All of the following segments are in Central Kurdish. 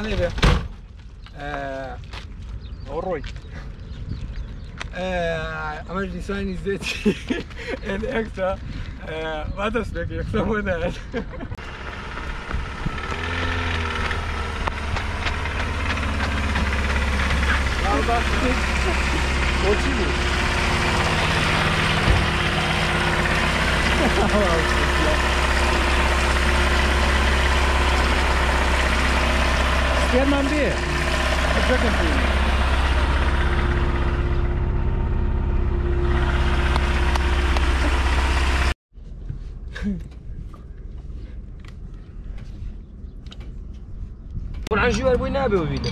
عليه غروي عمل ديزاين زيتي الاكسا ما تسبق يكسبونها Scared man beer. عن جوار بوي نابي وبيده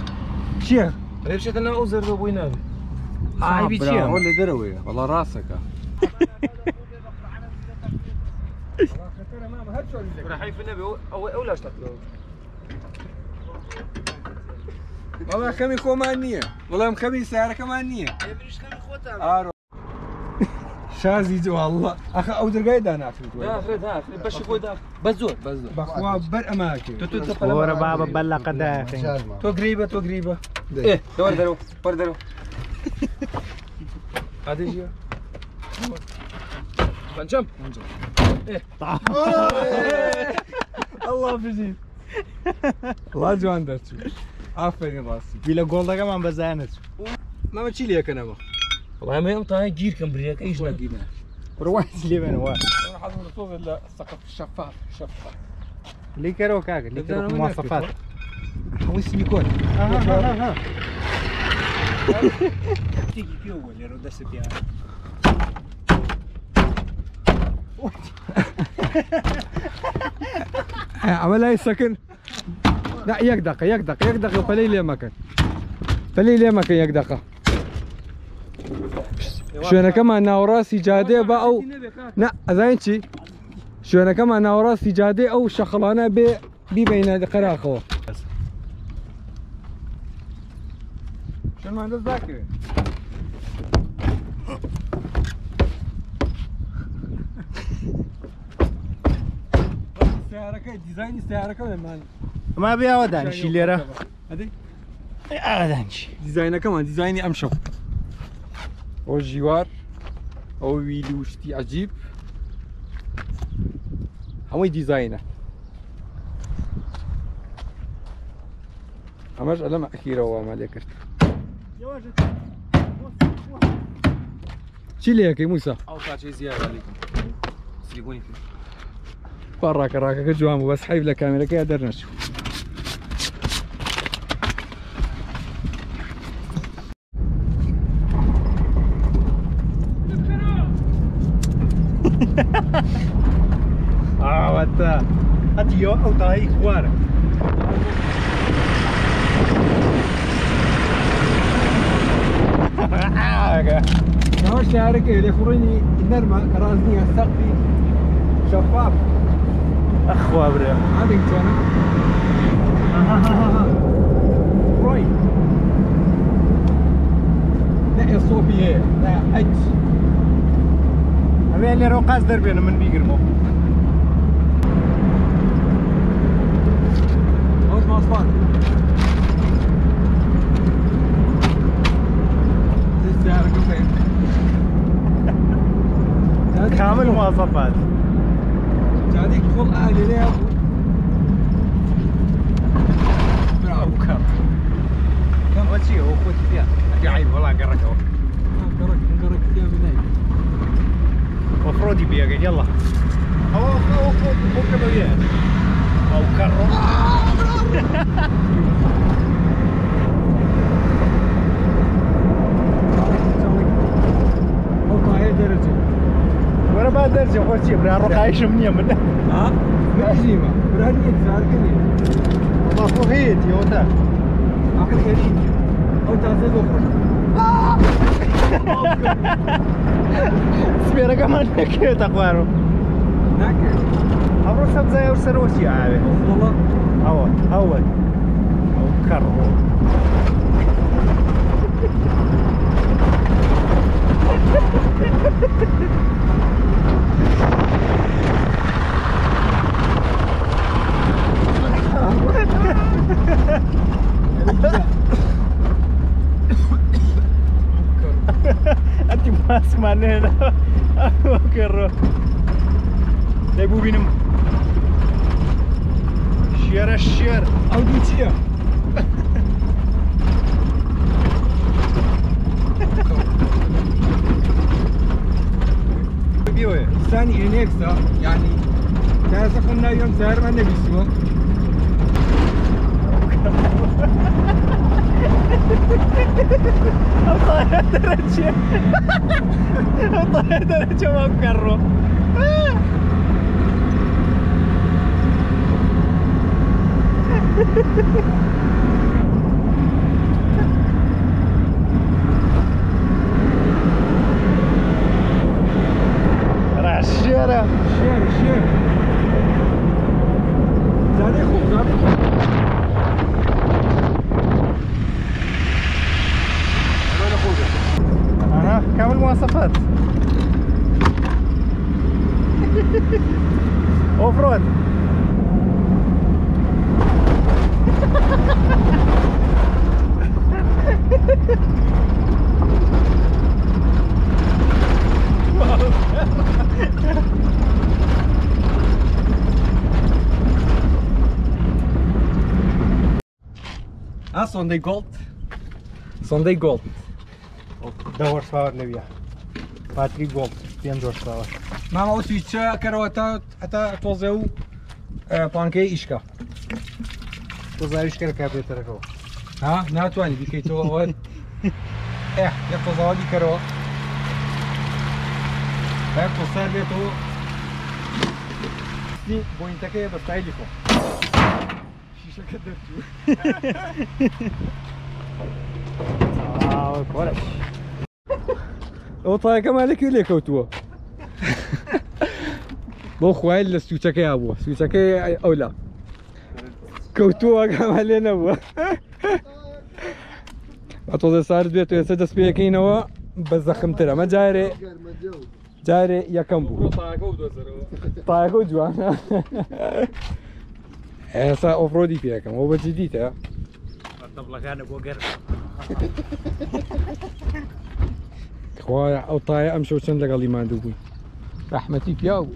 شيخ ريبشت انا اوزر بوي نابي هاي بيتشي هو اللي دروي والله راسك راح يف النبي او لا اشتغل والله خمي كومانية والله مخبي سعره كمانية مش خمي خوتها شازي والله اخي او دقايق انا اخذ لا خذ ها بس شوفوا ده بزور بخوا بر اماكن ورا بابا بلا قداخي تو قريبه ايه دور درو هذا يجي بنجم ايه الله بجيب الله جوان درتو عفرين راسي بلا جولدا كمان بزانت ما تشيل ياك انا والله ما يوم طاي جير كم بريك ايش لقينا روحت لي من وين راح اظن صوت السقف الشفاف لي كرو كاك لي كرو مواصفات وش بيكون ها تيجي في اول اللي ردس فيها عمل هاي السكن لا يقدق وقليل يا مكان يقدقه شو انا كمان ناوراسي جادي با او لا زينتي شو انا كمان ناوراسي جادي او شخلانه بين قراخو شو ما عنده ذاكره سيارة ديزاين السيارة كمان ما بيها ودان شي ليره هذي ادانشي ديزاينه كمان ديزايني امشط والجوار او ويلي وشتي عجيب همي ديزاينه همش علامة أخيرة وما لكرت شيل هيك يا موسى او شيء زياده عليكم سيبوني فيه براك راك جوامو بس حيب لك كاميرا كي قدرنا نشوف وتا اتيو او تاي خوار نهار شعرك اللي فريني النرمة رازني السقفي شفاف اخوا بريم هذيك جانا روي لا الصوفية لا حج ابي اللي روقاس دربينا من بيقرمو هوش مواصفات السعر كم كامل مواصفات هذيك خل اهلي ليه او كم اول شيء هو خوتي فيها قاعد والله قرك اهو نقرك فيها من هيك وفرودي بيها قاعد يلا او كم وياه او كرو وانا ما درجه اول شيء بدنا نروح عايش منيه من ها؟ ما جيمه براني صار كذي والله فوهيتي وتا اخر خليج او تعزز اخرى سبيرا كمان كيف تقوارو ناكل أمر سبزة وسروسي عادي والله أول أو كرو من هنا بكره لبو بينم شير الشير او دوتشيه بيوه ثاني انيكسا يعني كذا قلنا يوم سهر ما نبي سوا طاير درجة طاير درجة ما بكره راح الشارع شير زادي خوف اها كامل مواصفات اوف رود Sunday Gold Sunday Gold دور سوار لبيا باتري جولد 5 سوار ما ما وسويتشا كروتا حتى توزيو بانكي إيشكا تو زاويش كده كابي تركو ها ناتواني بكيتو أول إيه يقطع دي كرو هيك صار بيتو دي بوينتكي بستايلكو شيشة كدرتو كورش او طاي كمان لك لي كوتو بو خويل لسوتشكي ابو سوتشكي او لا كوتو كمان لنا ابو اتوزي صار بيتو يسدس بيكينو بزخم ترى ما جاري يا كمبو طايقو جوانا هسه اوف رودي فيها كم هو جديده طب كان ابو قرب خويا او طايق امشي وشن لقى لي ما دوبي رحمتي ياو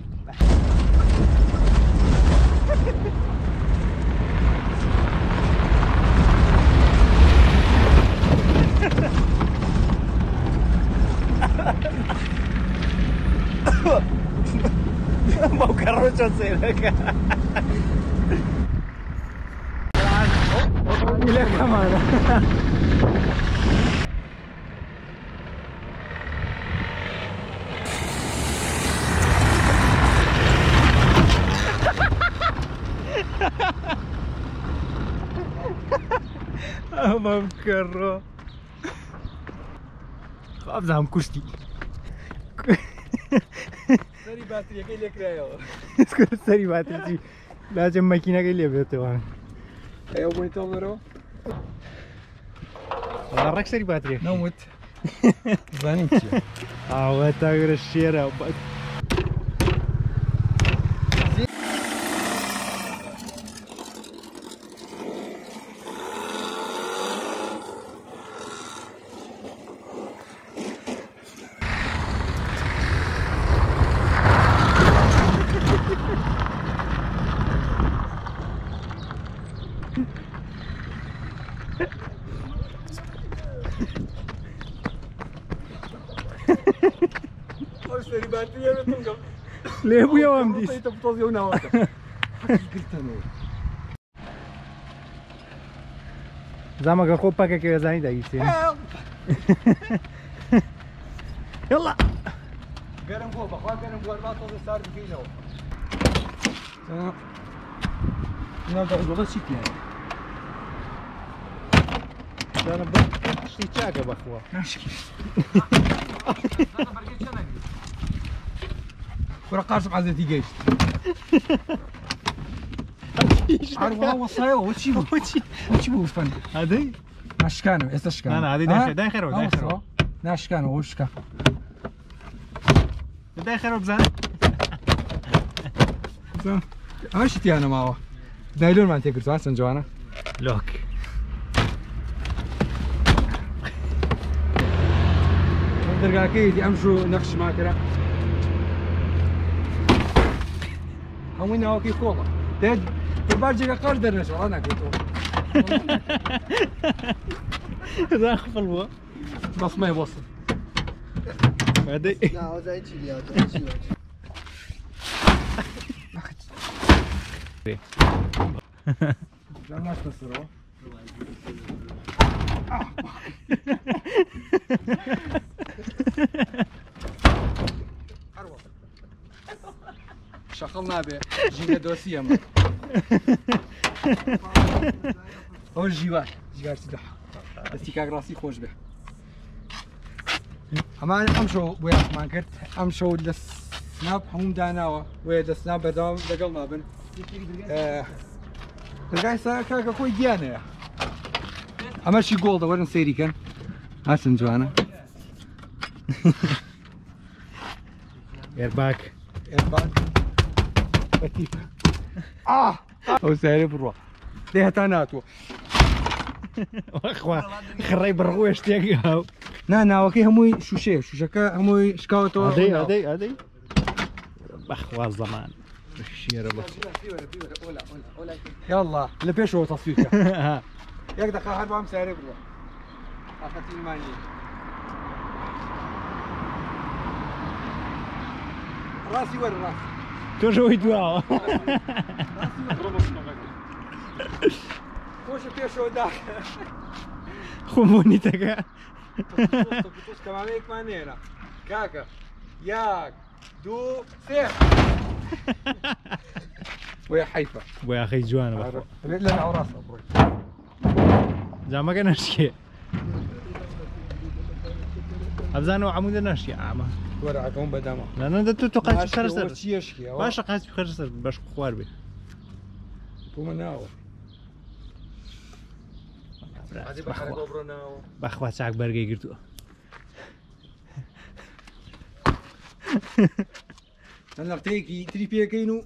mau karucot sih Gila kemana? ما بكره ابزهم كشتي سري باتري के लिए कराया इसको सही बात है जी लाजम मकीना के लिए बेहतर है ايوه بنت عمره والله رك سري बात है نومت زانيتي وتغير الشيرة سري باتري انا تنقل ليه ابويا وامديس انت بتوزي وناوتا قلت انا زعما خوب باكا كده زاني دايسين يلا قرم فوق اخويا قرم فوق ما توزي صار فينا انا والله شيك يعني انا بشتي تشاكا باخوا ماشي ورا قاسم عزتي جيش عارف هو صايو وشي بو فن هذه ناشكانو اس اشكانو انا هذه داخل ناشكانو وشكا داخل بزان عشتي انا معه نايلون ما تقدر تسمع جوانا لوك دەرگاکەیەتی ئەم شو نەخشماکەرە هەمووی ناوەکەی کۆڵە دێت بەرجێکە قەر دەرنەچەڵا ناکەیتەوە هذا خفل بو بەسمای بۆسن هذا ناشتەسەرەوە شەخەڵ نابێ ژینگە دۆسی ئەمە ئەوە ژیوار ژیوارچی دەح دەستی کاگڕاستی خۆش بێ ئەمان ئەم شەو بۆ یاسمان کرد ئەم شەو لە سناپ هەموم داناوە وێ دەستنا بەردەوام لەگەڵ مابن دەرگای سا کاکە خۆی گیانەیە ئەمەشی گۆڵدە وەرن سەیریکەن هاچەند جوانە ئێرباک ئێرباک بەتیپە ئەو سارێ بڕوە دێ هەتا ناتوە خوا خڕی بڕغوێ شتێک هاو نا ناوەکەی هەمووی شوشەیە شوشەکە هەمووی شکاوەتەوە ئەدەی بەخوا زەمان شێرە بە یاڵڵا لە پێشەوە تەسویرکە یەک دەقا هەر بام سارێ بڕوە ئافەتیمانی ڕاستی وەرە ڕاستی تۆژەوەی دواوە خۆشە پێشەوە دا خۆمۆنیتەکە کەمامەیەکمان نێرە کاکە یاک دوو سێ وەیە حەیفە بۆ یاخەی جوانە لە ناو ڕاستە بڕۆی جامەکە نەشکێ ئەبزانەوە عەموودە نەشکێ ئامە وەرە ئەکەم بەدامە نانەدە تو قاچی خەرسەر چیەشکی باشە قاچی خەرسەر بەش خوار بێ بۆمە ناوە بەخوا چاک بەرگەی گرتووە لەقتەیەکی تری پێەکەین و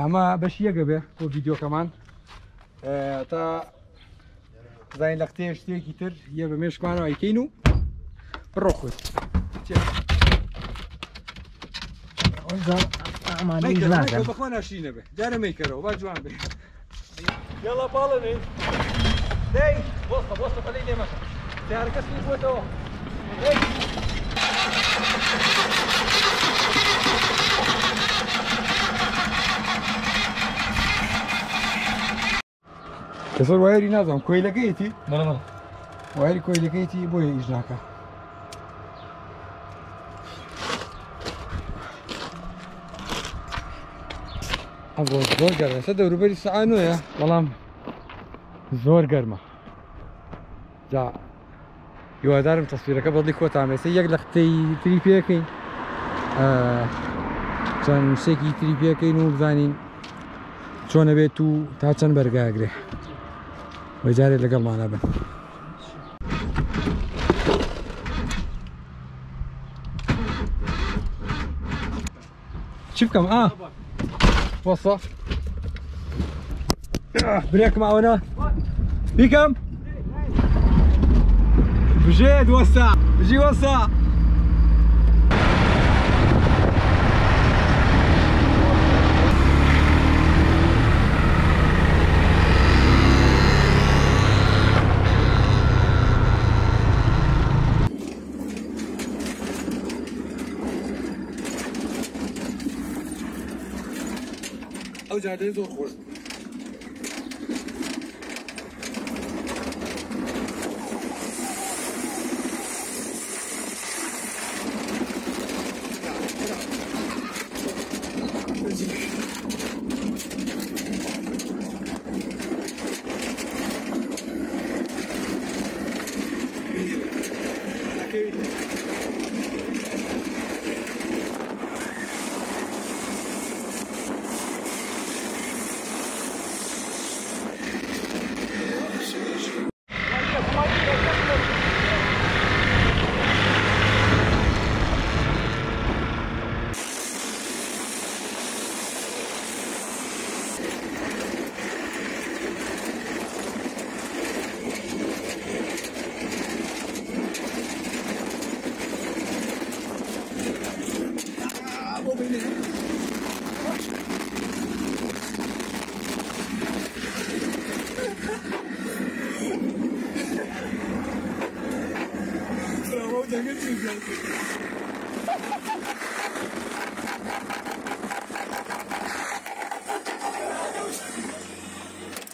ئەمە بەشی یەکە بێ بۆ ڤیدیۆکەمان تا زین لەقتەیە شتێکی تر یە بە مێشکمانەوە ئەیکەین و بڕۆ خۆت بەخۆ ناشرینە بێ جارە مەیکەرەوە با جوان بێ یاڵا باڵێنێ دەی بۆستە بۆستە پەلەی لێمەکە جارەکەس بۆتەوە کەسەر وایری نازانم کۆیلەکەیەتی وایری کۆیلەکەیەتی بۆیە ئیش ناکە ئەمڕۆ زۆر گەرمە سە دەوروبەری سەعانۆیە بەڵام زۆر گەرمە جا هیوادارم تەسویرەکە بەڵی کۆتامێسە یەک لە قتەی تری پێەکەین چەند شتێکی تری پێەکەین و بزانین چۆنە بێت و تا چەند بەرگاگرێ وەجارێک لەگەڵمانە بن چی بکەم وەسە برێکم ئەوەنە بیکەم بژێت وەسا بژی وەسا ئەو جادەی زۆر خۆش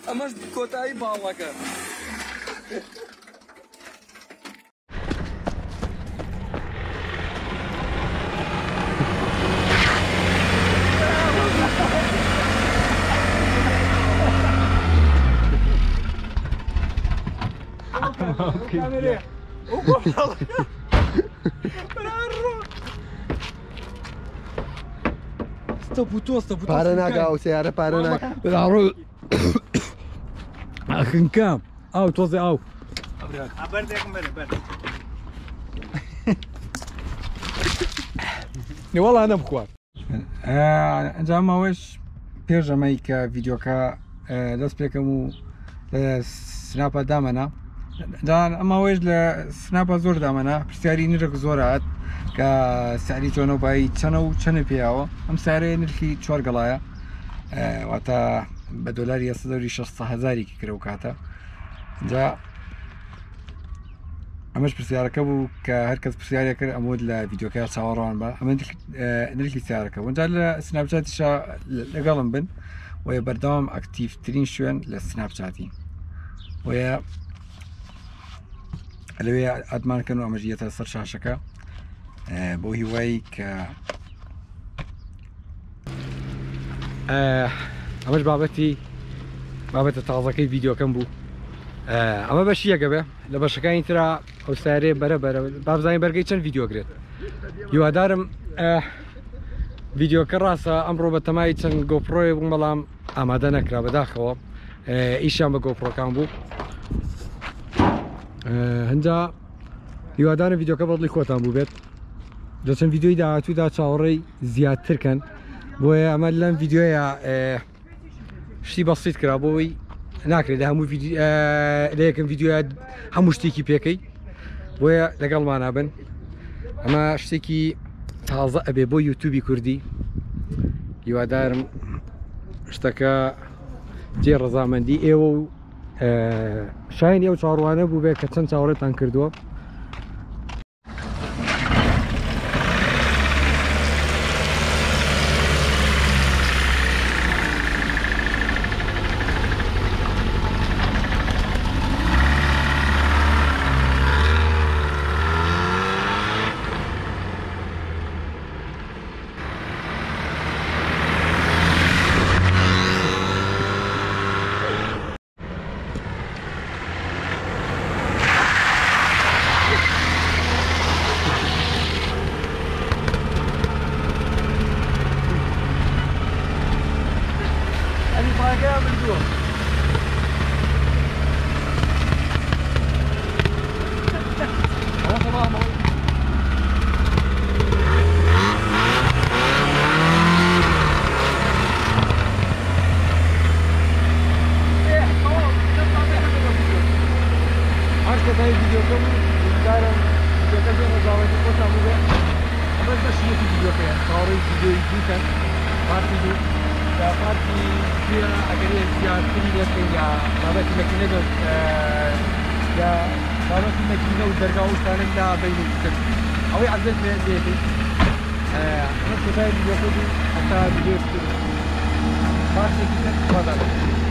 ئەمەش کۆتایی باڵەکە. پارە ناکە ئەو سیارە پارە ناکە. بالعروض اخن كام او توزي او والله انا بخوار انجا ما وش بيرجا مايكا فيديوكا داس بيكمو سنابا دامنا دان اما وش لسنابا زور دامنا برسياري نرك زورات كا سعري جونو باي تشانو تشانو بياو ام سعري نركي چوار قلايا واتا بدولار يصدر شخص هزاري كيكرو كاتا جا امش برسيارة كبو كهركز برسيارة كر امود لفيديو كار صوران با اما نلكي سيارة كبو جا لسناب شات شا لقلم بن ويا بردوام اكتيف ترين شوين للسناب شاتي ويا اللي ادمان كانوا امجية صر شاشكا بو هواي ك ئەمەش بابەتی تازەکەی ڤیدیۆ کەم بوو ئەمە بەشی یەکەبێ لە بەشەکانی ترا ئەو سارێ بەرەبەرە بابزانین بەرگەی چەند ڤیدیۆگرێت هیوادارم ڤیدیۆکە ڕاستە ئەمڕۆ بە تەمای چەند گۆپڕۆی بوو بەڵام ئامادە نەکرا بەداخەوە ئیشیان بە گۆپڕۆکان بوو هەنجا هیوادارم ڤیدیۆکە بەدڵی خۆتان بوو بێت لە چەند ڤیدیۆی داهاتوودا چاوەڕێی زیاترکەن بۆیە ئەمە لەم ڤیدیۆیە شتی بەسیط کرا بۆی ناکرێت لە هەموو لە یەکەم ڤیدیۆیە هەموو شتێکی پێکەی بۆیە لەگەڵمانە بن ئەمە شتێکی تازە ئەبێ بۆ یوتیوبی کوردی هیوادارم شتەکە جێ ڕەزامەندی ئێوە و شایانی ئەو چاڕوانە بوو بێت کە چەند چاوەڕێتان کردووە أوي عزلت من بيتي أنا كنت جاي فيديو حتى فيديو كتير بس كده